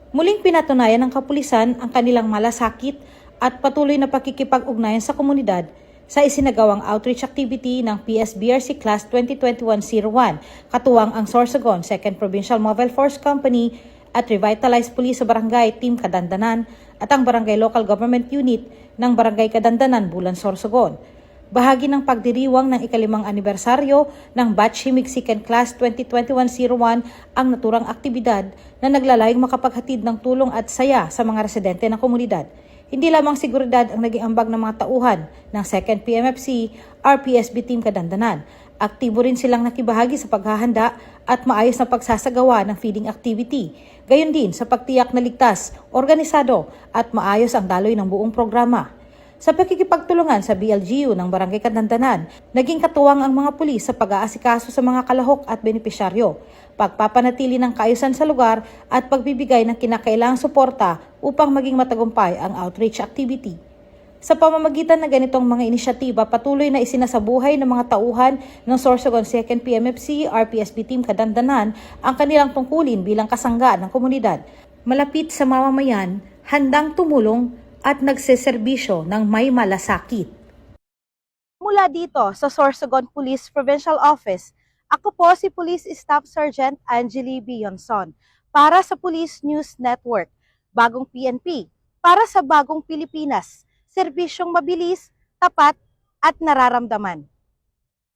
Muling pinatunayan ng kapulisan ang kanilang malasakit at patuloy na pakikipag-ugnayan sa komunidad sa isinagawang outreach activity ng PSBRC Class 2021-01, katuwang ang Sorsogon 2nd Provincial Mobile Force Company at Revitalized Police sa Barangay Team Kadandanan at ang Barangay Local Government Unit ng Barangay Kadandanan, Bulan, Sorsogon. Bahagi ng pagdiriwang ng ikalimang anibersaryo ng Batch Himigsikan Class 2021-01 ang naturang aktibidad na naglalayong makapaghatid ng tulong at saya sa mga residente ng komunidad. Hindi lamang seguridad ang naging ambag ng mga tauhan ng 2nd PMFC RPSB Team Kadandanan. Aktibo rin silang nakibahagi sa paghahanda at maayos na pagsasagawa ng feeding activity. Gayon din sa pagtiyak na ligtas, organisado at maayos ang daloy ng buong programa. Sa pakikipagtulungan sa BLGU ng Barangay Kadandanan, naging katuwang ang mga pulis sa pag-aasikaso sa mga kalahok at benepisyaryo, pagpapanatili ng kaayusan sa lugar at pagbibigay ng kinakailangang suporta upang maging matagumpay ang outreach activity. Sa pamamagitan ng ganitong mga inisyatiba, patuloy na isinasabuhay ng mga tauhan ng Sorsogon 2nd PMFC RPSB Team Kadandanan ang kanilang tungkulin bilang kasangga ng komunidad, malapit sa mamamayan, handang tumulong at nagseserbisyo ng may malasakit. Mula dito sa Sorsogon Police Provincial Office, ako po si Police Staff Sergeant Angeli Bionson para sa Police News Network, Bagong PNP, para sa Bagong Pilipinas, serbisyong mabilis, tapat at nararamdaman.